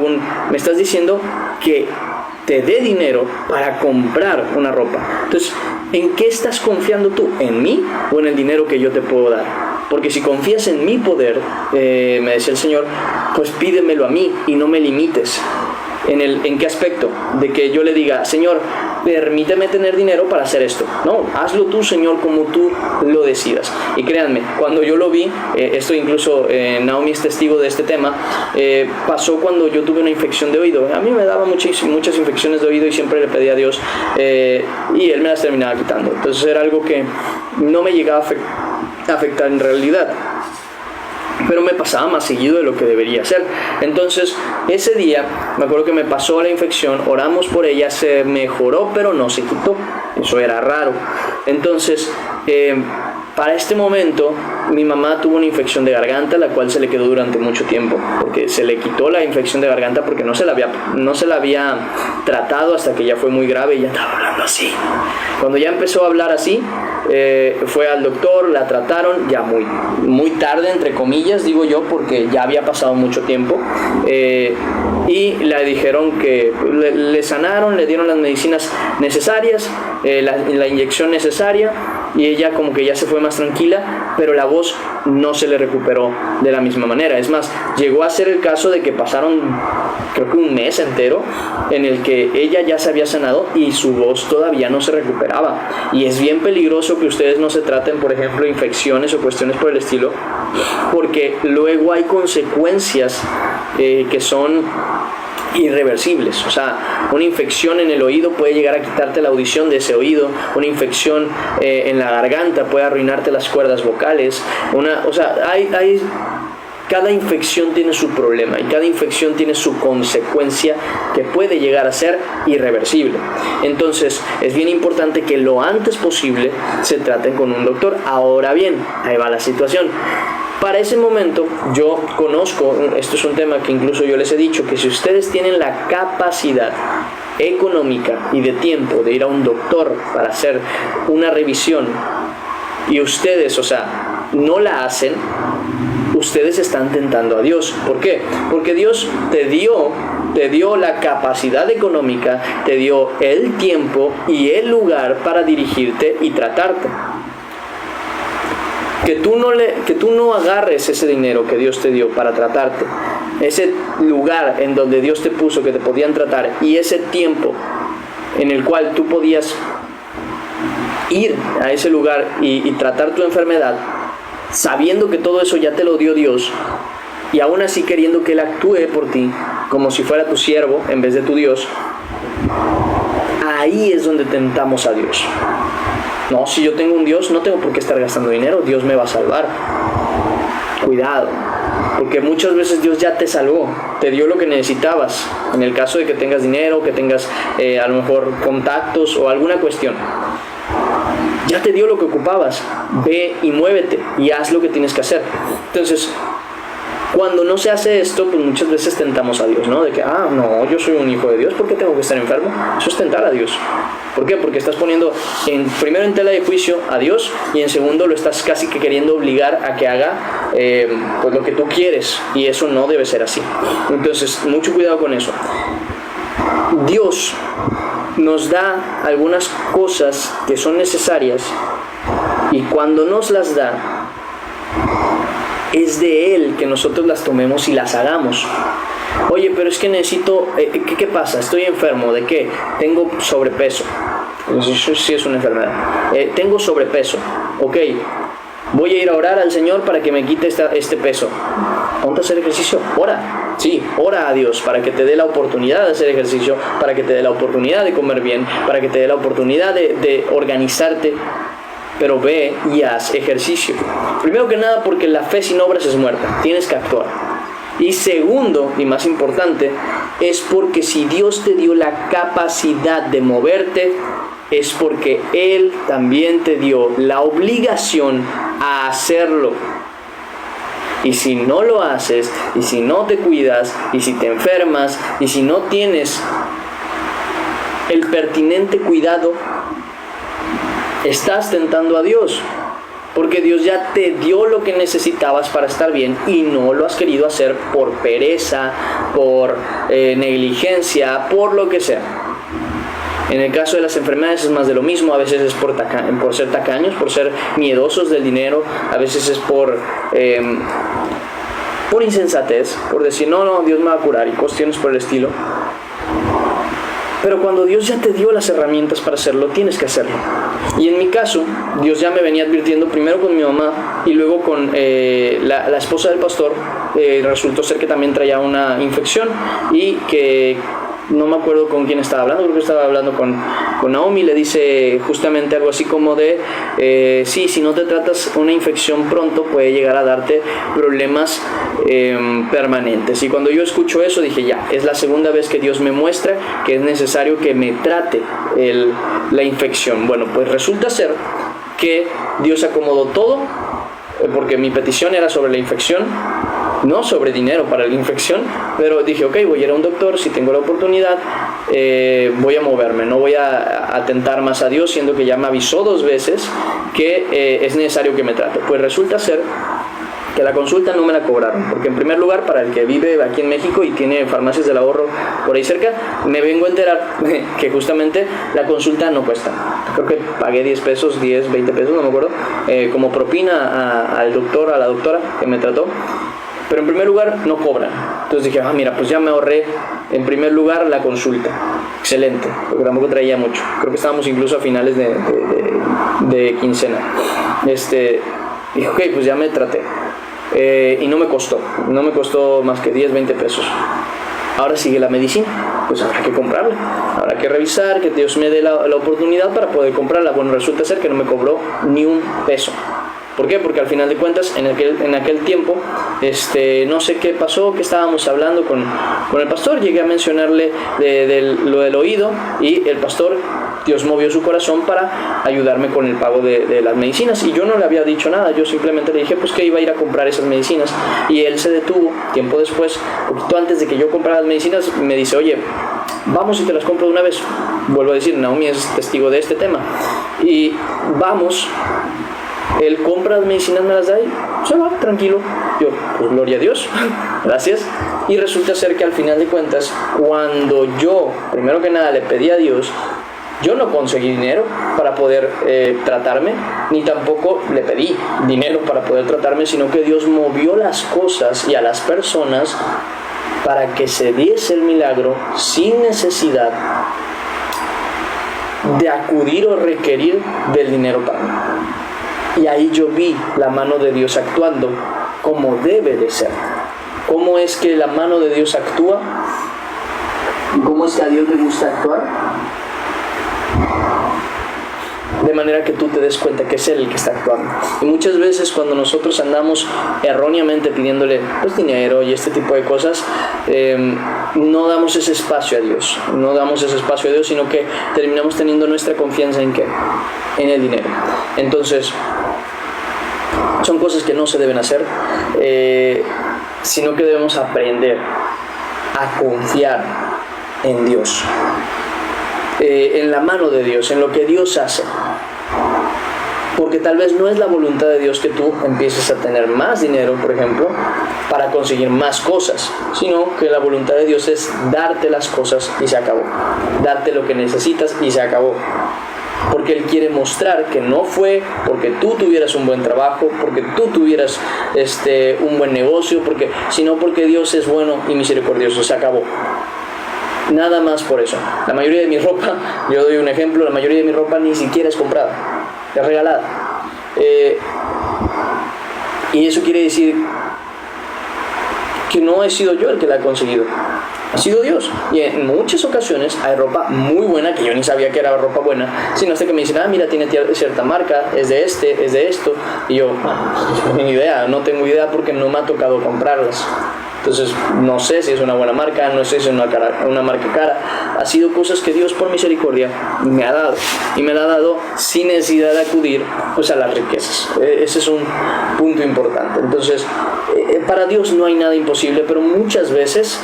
me estás diciendo que te dé dinero para comprar una ropa. Entonces, ¿en qué estás confiando tú? ¿En mí o en el dinero que yo te puedo dar? Porque si confías en mi poder, me decía el Señor, pues pídemelo a mí y no me limites. ¿En qué aspecto? De que yo le diga, Señor, permíteme tener dinero para hacer esto. No, hazlo tú, Señor, como tú lo decidas. Y créanme, cuando yo lo vi, esto incluso Naomi es testigo de este tema, pasó cuando yo tuve una infección de oído. A mí me daba muchas infecciones de oído y siempre le pedía a Dios, y Él me las terminaba quitando. Entonces era algo que no me llegaba a afectar en realidad, pero me pasaba más seguido de lo que debería ser. Entonces ese día me acuerdo que me pasó la infección, oramos por ella, se mejoró pero no se quitó. Eso era raro. Entonces para este momento mi mamá tuvo una infección de garganta, la cual se le quedó durante mucho tiempo, porque se le quitó la infección de garganta porque no se la había tratado hasta que ya fue muy grave y ya estaba hablando así. Cuando ya empezó a hablar así, fue al doctor, la trataron ya muy tarde, entre comillas digo yo, porque ya había pasado mucho tiempo, y le dijeron que le sanaron, le dieron las medicinas necesarias, la inyección necesaria, y ella como que ya se fue más tranquila, pero la voz no se le recuperó de la misma manera. Es más, llegó a ser el caso de que pasaron creo que un mes entero en el que ella ya se había sanado y su voz todavía no se recuperaba. Y es bien peligroso que ustedes no se traten, por ejemplo, infecciones o cuestiones por el estilo, porque luego hay consecuencias que son irreversibles. O sea, una infección en el oído puede llegar a quitarte la audición de ese oído, una infección en la garganta puede arruinarte las cuerdas vocales, cada infección tiene su problema y cada infección tiene su consecuencia que puede llegar a ser irreversible. Entonces es bien importante que lo antes posible se traten con un doctor. Ahora bien, ahí va la situación. Para ese momento yo conozco, esto es un tema que incluso yo les he dicho, que si ustedes tienen la capacidad económica y de tiempo de ir a un doctor para hacer una revisión y ustedes, no la hacen, ustedes están tentando a Dios. ¿Por qué? Porque Dios te dio la capacidad económica, te dio el tiempo y el lugar para dirigirte y tratarte. Que tú no agarres ese dinero que Dios te dio para tratarte, ese lugar en donde Dios te puso que te podían tratar y ese tiempo en el cual tú podías ir a ese lugar y tratar tu enfermedad, sabiendo que todo eso ya te lo dio Dios y aún así queriendo que Él actúe por ti como si fuera tu siervo en vez de tu Dios. Ahí es donde tentamos a Dios. No, si yo tengo un Dios, no tengo por qué estar gastando dinero, Dios me va a salvar. Cuidado, porque muchas veces Dios ya te salvó, te dio lo que necesitabas, en el caso de que tengas dinero, que tengas a lo mejor contactos o alguna cuestión. Ya te dio lo que ocupabas, ve y muévete y haz lo que tienes que hacer. Entonces, cuando no se hace esto, pues muchas veces tentamos a Dios, ¿no? De que, no, yo soy un hijo de Dios, ¿por qué tengo que estar enfermo? Eso es tentar a Dios. ¿Por qué? Porque estás poniendo primero en tela de juicio a Dios y en segundo lo estás casi que queriendo obligar a que haga pues lo que tú quieres, y eso no debe ser así. Entonces, mucho cuidado con eso. Dios nos da algunas cosas que son necesarias y cuando nos las da, es de Él que nosotros las tomemos y las hagamos. Oye, pero es que necesito, ¿qué pasa? Estoy enfermo, ¿de qué? Tengo sobrepeso. Eso sí es una enfermedad. Tengo sobrepeso, ok. Voy a ir a orar al Señor para que me quite este peso. Ponte a hacer ejercicio, ora. Sí, ora a Dios para que te dé la oportunidad de hacer ejercicio, para que te dé la oportunidad de comer bien, para que te dé la oportunidad de organizarte. Pero ve y haz ejercicio. Primero que nada, porque la fe sin obras es muerta. Tienes que actuar. Y segundo, y más importante, es porque si Dios te dio la capacidad de moverte, es porque Él también te dio la obligación a hacerlo. Y si no lo haces, y si no te cuidas, y si te enfermas, y si no tienes el pertinente cuidado, estás tentando a Dios, porque Dios ya te dio lo que necesitabas para estar bien y no lo has querido hacer por pereza, por negligencia, por lo que sea. En el caso de las enfermedades es más de lo mismo. A veces es por ser tacaños, por ser miedosos del dinero, a veces es por insensatez, por decir no, Dios me va a curar y cuestiones por el estilo. Pero cuando Dios ya te dio las herramientas para hacerlo, tienes que hacerlo. Y en mi caso, Dios ya me venía advirtiendo primero con mi mamá y luego con la esposa del pastor. Resultó ser que también traía una infección y que no me acuerdo con quién estaba hablando, creo que estaba hablando con Naomi. Le dice justamente algo así como de si no te tratas una infección pronto puede llegar a darte problemas permanentes. Y cuando yo escucho eso dije, ya, es la segunda vez que Dios me muestra que es necesario que me trate la infección. Bueno, pues resulta ser que Dios acomodó todo, porque mi petición era sobre la infección, no sobre dinero para la infección, pero dije, ok, voy a ir a un doctor, si tengo la oportunidad, voy a moverme, no voy a atentar más a Dios, siendo que ya me avisó 2 veces que es necesario que me trate. Pues resulta ser que la consulta no me la cobraron, porque en primer lugar, para el que vive aquí en México y tiene farmacias del ahorro por ahí cerca, me vengo a enterar que justamente la consulta no cuesta. Creo que pagué 10 pesos, 10, 20 pesos, no me acuerdo, como propina al doctor, a la doctora que me trató. Pero en primer lugar no cobran. Entonces dije, mira, pues ya me ahorré en primer lugar la consulta. Excelente, porque tampoco traía mucho. Creo que estábamos incluso a finales de quincena. Dije, ok, pues ya me traté. Y no me costó más que 10, 20 pesos. Ahora sigue la medicina, pues habrá que comprarla, habrá que revisar, que Dios me dé la oportunidad para poder comprarla. Bueno, resulta ser que no me cobró ni un peso. ¿Por qué? Porque al final de cuentas, en aquel tiempo, no sé qué pasó, que estábamos hablando con el pastor, llegué a mencionarle lo del oído, y el pastor, Dios movió su corazón para ayudarme con el pago de las medicinas, y yo no le había dicho nada, yo simplemente le dije pues que iba a ir a comprar esas medicinas, y él se detuvo tiempo después, poquito antes de que yo comprara las medicinas, me dice, oye, vamos y te las compro de una vez. Vuelvo a decir, Naomi es testigo de este tema, y vamos. Él compra las medicinas, me las da y se va, tranquilo. Yo, pues gloria a Dios, gracias. Y resulta ser que al final de cuentas, cuando yo, primero que nada, le pedí a Dios, yo no conseguí dinero para poder tratarme, ni tampoco le pedí dinero para poder tratarme, sino que Dios movió las cosas y a las personas para que se diese el milagro sin necesidad de acudir o requerir del dinero para mí. Y ahí yo vi la mano de Dios actuando como debe de ser. ¿Cómo es que la mano de Dios actúa? ¿Cómo es que a Dios le gusta actuar? De manera que tú te des cuenta que es Él el que está actuando. Y muchas veces cuando nosotros andamos erróneamente pidiéndole pues, dinero y este tipo de cosas, no damos ese espacio a Dios. No damos ese espacio a Dios, sino que terminamos teniendo nuestra confianza ¿en qué? En el dinero. Entonces, son cosas que no se deben hacer, sino que debemos aprender a confiar en Dios. En la mano de Dios, en lo que Dios hace, porque tal vez no es la voluntad de Dios que tú empieces a tener más dinero, por ejemplo, para conseguir más cosas, sino que la voluntad de Dios es darte las cosas y se acabó, darte lo que necesitas y se acabó, porque Él quiere mostrar que no fue porque tú tuvieras un buen trabajo, porque tú tuvieras un buen negocio, sino porque Dios es bueno y misericordioso, se acabó. Nada más por eso. La mayoría de mi ropa, yo doy un ejemplo, la mayoría de mi ropa ni siquiera es comprada, es regalada. Y eso quiere decir que no he sido yo el que la ha conseguido, ha sido Dios. Y en muchas ocasiones hay ropa muy buena que yo ni sabía que era ropa buena, sino hasta que me dicen, mira, tiene cierta marca, es de es de esto. Y yo, no tengo idea porque no me ha tocado comprarlas. Entonces, no sé si es una buena marca, no sé si es una marca cara. Ha sido cosas que Dios por misericordia me ha dado. Y me la ha dado sin necesidad de acudir pues, a las riquezas. Ese es un punto importante. Entonces, para Dios no hay nada imposible, pero muchas veces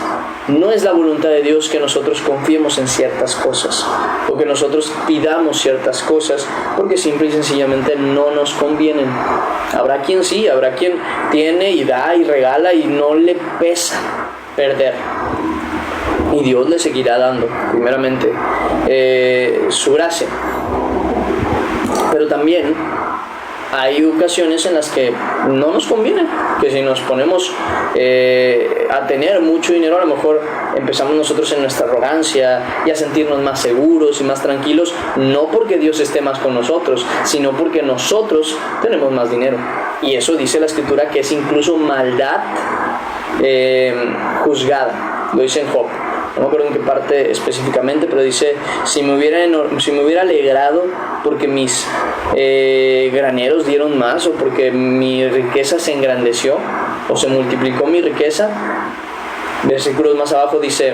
no es la voluntad de Dios que nosotros confiemos en ciertas cosas. O que nosotros pidamos ciertas cosas porque simple y sencillamente no nos convienen. Habrá quien sí, habrá quien tiene y da y regala y no le pesa perder, y Dios le seguirá dando primeramente su gracia. Pero también hay ocasiones en las que no nos conviene, que si nos ponemos a tener mucho dinero, a lo mejor empezamos nosotros en nuestra arrogancia y a sentirnos más seguros y más tranquilos, no porque Dios esté más con nosotros, sino porque nosotros tenemos más dinero. Y eso dice la Escritura que es incluso maldad juzgada. Lo dice en Job, no me acuerdo en qué parte específicamente, pero dice, si me hubiera alegrado porque mis graneros dieron más, o porque mi riqueza se engrandeció o se multiplicó mi riqueza, versículos más abajo dice,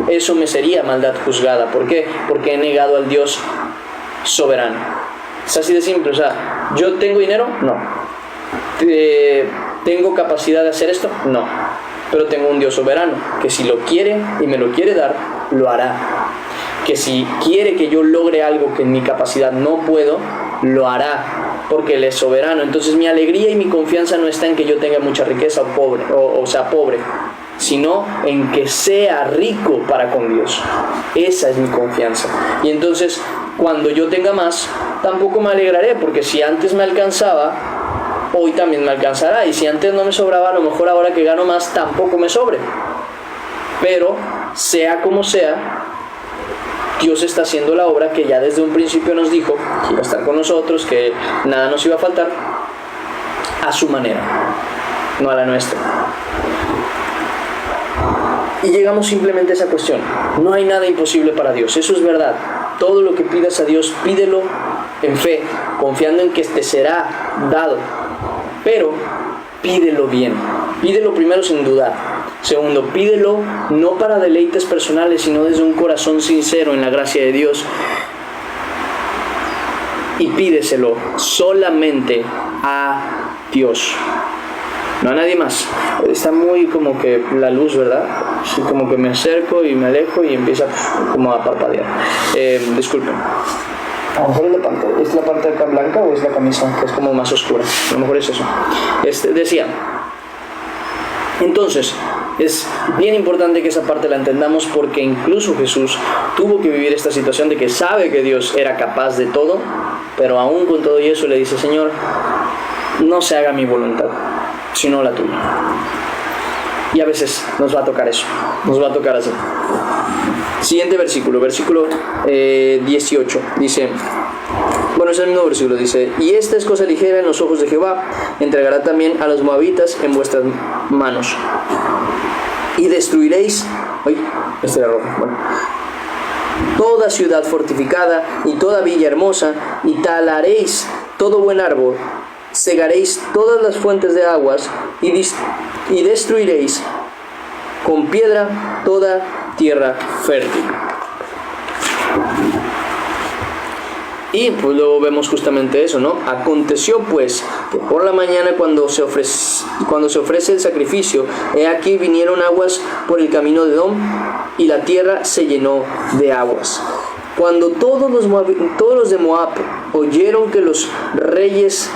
eso me sería maldad juzgada. ¿Por qué? Porque he negado al Dios soberano. Es así de simple. O sea, ¿yo tengo dinero? No. ¿Tengo capacidad de hacer esto? No. Pero tengo un Dios soberano que si lo quiere y me lo quiere dar, lo hará. Que si quiere que yo logre algo que en mi capacidad no puedo, lo hará. porque Él es soberano. Entonces mi alegría y mi confianza no está en que yo tenga mucha riqueza o sea pobre, sino en que sea rico para con Dios. Esa es mi confianza. Y entonces cuando yo tenga más, tampoco me alegraré, porque si antes me alcanzaba, hoy también me alcanzará, y si antes no me sobraba, a lo mejor ahora que gano más tampoco me sobre. Pero sea como sea, Dios está haciendo la obra que ya desde un principio nos dijo que iba a estar con nosotros, que nada nos iba a faltar, a su manera, no a la nuestra. Y llegamos simplemente a esa cuestión: no hay nada imposible para Dios. Eso es verdad. Todo lo que pidas a Dios, pídelo en fe, confiando en que te será dado. Pero pídelo bien. Pídelo primero sin dudar. Segundo, pídelo no para deleites personales, sino desde un corazón sincero en la gracia de Dios. Y pídeselo solamente a Dios, no a nadie más. Está muy como que la luz, ¿verdad? Sí, como que me acerco y me alejo y empieza como a parpadear. Disculpen. A lo mejor es la parte de acá blanca, o es la camisa que es como más oscura. A lo mejor es eso. Decía, entonces es bien importante que esa parte la entendamos, porque incluso Jesús tuvo que vivir esta situación de que sabe que Dios era capaz de todo, pero aún con todo eso le dice: Señor, no se haga mi voluntad, sino la tuya. Y a veces nos va a tocar eso, nos va a tocar así. Siguiente versículo 18, dice, bueno, es el mismo versículo, dice: y esta es cosa ligera en los ojos de Jehová, entregará también a los moabitas en vuestras manos, y destruiréis, toda ciudad fortificada y toda villa hermosa, y talaréis todo buen árbol, cegaréis todas las fuentes de aguas, y destruiréis con piedra toda tierra fértil. Y pues luego vemos justamente eso, ¿no? Aconteció pues que por la mañana, cuando se ofrece el sacrificio, he aquí vinieron aguas por el camino de Edom, y la tierra se llenó de aguas. Cuando todos los de Moab oyeron que los reyes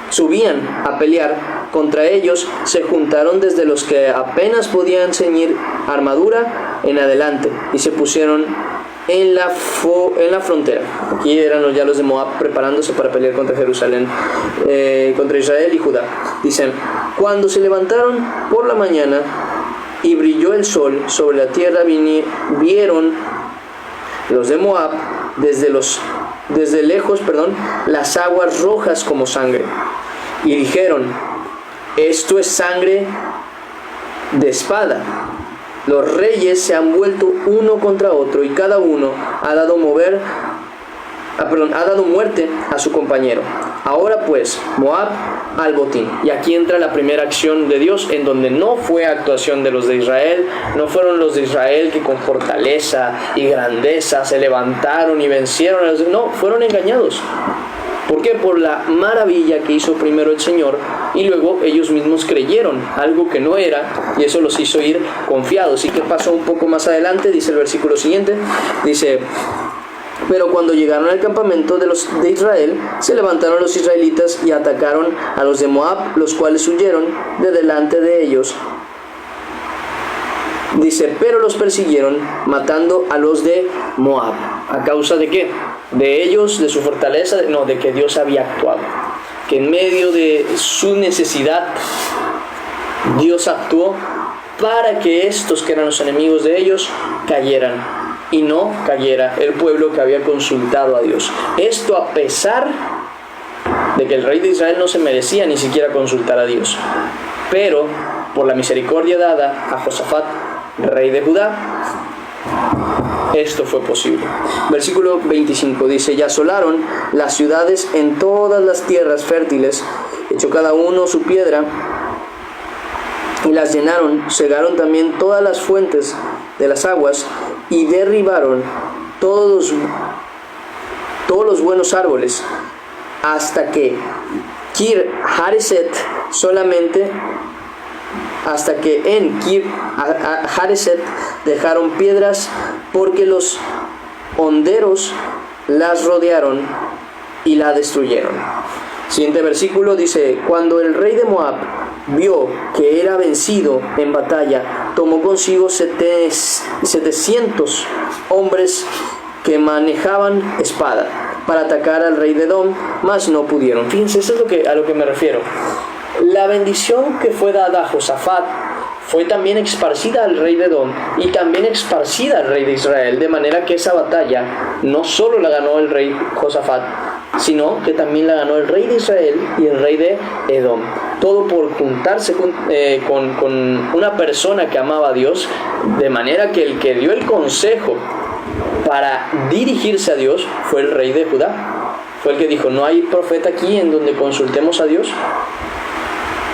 subían a pelear contra ellos, se juntaron desde los que apenas podían ceñir armadura en adelante, y se pusieron en la frontera. Aquí eran ya los de Moab preparándose para pelear contra Jerusalén, contra Israel y Judá. Dicen: cuando se levantaron por la mañana y brilló el sol sobre la tierra, vieron los de Moab desde lejos, las aguas rojas como sangre, y dijeron: esto es sangre de espada. Los reyes se han vuelto uno contra otro, y cada uno ha dado muerte a su compañero. Ahora pues, Moab al botín. Y aquí entra la primera acción de Dios, en donde no fue actuación de los de Israel. No fueron los de Israel que con fortaleza y grandeza se levantaron y vencieron a los. No, fueron engañados. ¿Por qué? Por la maravilla que hizo primero el Señor, y luego ellos mismos creyeron algo que no era, y eso los hizo ir confiados. ¿Y qué pasó un poco más adelante? Dice el versículo siguiente, dice: pero cuando llegaron al campamento de Israel, se levantaron los israelitas y atacaron a los de Moab, los cuales huyeron de delante de ellos. Dice: pero los persiguieron, matando a los de Moab. ¿A causa de qué? De ellos, de su fortaleza, de que Dios había actuado. Que en medio de su necesidad, Dios actuó para que estos, que eran los enemigos de ellos, cayeran, y no cayera el pueblo que había consultado a Dios. Esto a pesar de que el rey de Israel no se merecía ni siquiera consultar a Dios. Pero por la misericordia dada a Josafat, rey de Judá, esto fue posible. Versículo 25 dice: y asolaron las ciudades en todas las tierras fértiles, echó cada uno su piedra y las llenaron, cegaron también todas las fuentes de las aguas, y derribaron todos los buenos árboles, hasta que Kir Hareset solamente, hasta que en Kir Hareset dejaron piedras, porque los honderos las rodearon y la destruyeron. Siguiente versículo dice: cuando el rey de Moab vio que era vencido en batalla, tomó consigo 700 hombres que manejaban espada para atacar al rey de Edom, mas no pudieron. Fíjense, eso es a lo que me refiero. La bendición que fue dada a Josafat fue también esparcida al rey de Edom y también esparcida al rey de Israel, de manera que esa batalla no solo la ganó el rey Josafat, sino que también la ganó el rey de Israel y el rey de Edom. Todo por juntarse con una persona que amaba a Dios, de manera que el que dio el consejo para dirigirse a Dios fue el rey de Judá. Fue el que dijo: no hay profeta aquí en donde consultemos a Dios.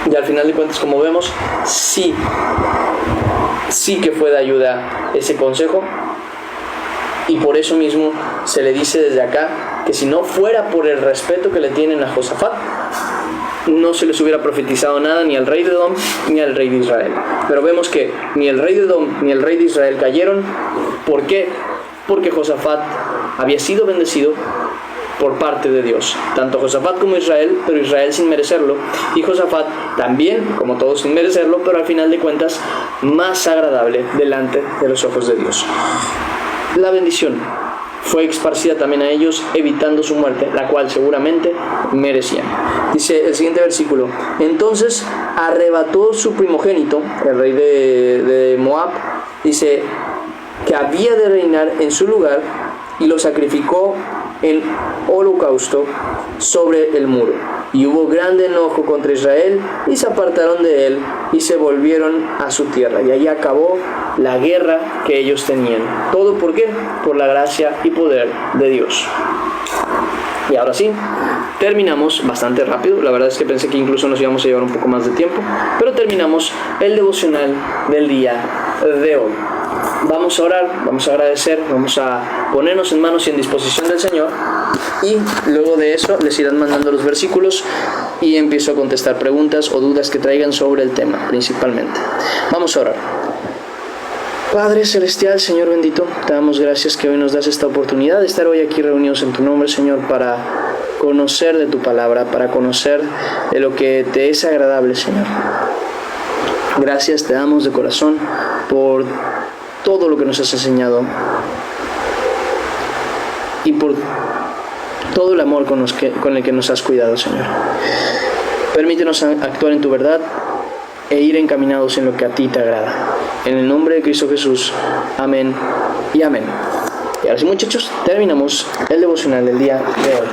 Y al final de cuentas, como vemos, sí que fue de ayuda ese consejo. Y por eso mismo se le dice desde acá que si no fuera por el respeto que le tienen a Josafat, no se les hubiera profetizado nada ni al rey de Edom ni al rey de Israel. Pero vemos que ni el rey de Edom ni el rey de Israel cayeron. ¿Por qué? Porque Josafat había sido bendecido por parte de Dios, tanto Josafat como Israel, pero Israel sin merecerlo, y Josafat también, como todos sin merecerlo, pero al final de cuentas más agradable delante de los ojos de Dios. La bendición fue esparcida también a ellos, evitando su muerte, la cual seguramente merecían. Dice el siguiente versículo: entonces arrebató su primogénito, el rey de Moab, dice que había de reinar en su lugar, y lo sacrificó en holocausto sobre el muro. Y hubo grande enojo contra Israel, y se apartaron de él, y se volvieron a su tierra. Y ahí acabó la guerra que ellos tenían. ¿Todo por qué? Por la gracia y poder de Dios. Y ahora sí, terminamos bastante rápido. La verdad es que pensé que incluso nos íbamos a llevar un poco más de tiempo, pero terminamos el devocional del día de hoy. Vamos a orar, vamos a agradecer, vamos a ponernos en manos y en disposición del Señor, y luego de eso les irán mandando los versículos y empiezo a contestar preguntas o dudas que traigan sobre el tema principalmente. Vamos a orar. Padre Celestial, Señor bendito, te damos gracias que hoy nos das esta oportunidad de estar hoy aquí reunidos en tu nombre, Señor, para conocer de tu palabra, para conocer de lo que te es agradable, Señor. Gracias te damos de corazón por todo lo que nos has enseñado y por todo el amor con el que nos has cuidado, Señor. Permítenos actuar en tu verdad e ir encaminados en lo que a ti te agrada. En el nombre de Cristo Jesús. Amén y amén. Y ahora sí, muchachos, terminamos el devocional del día de hoy.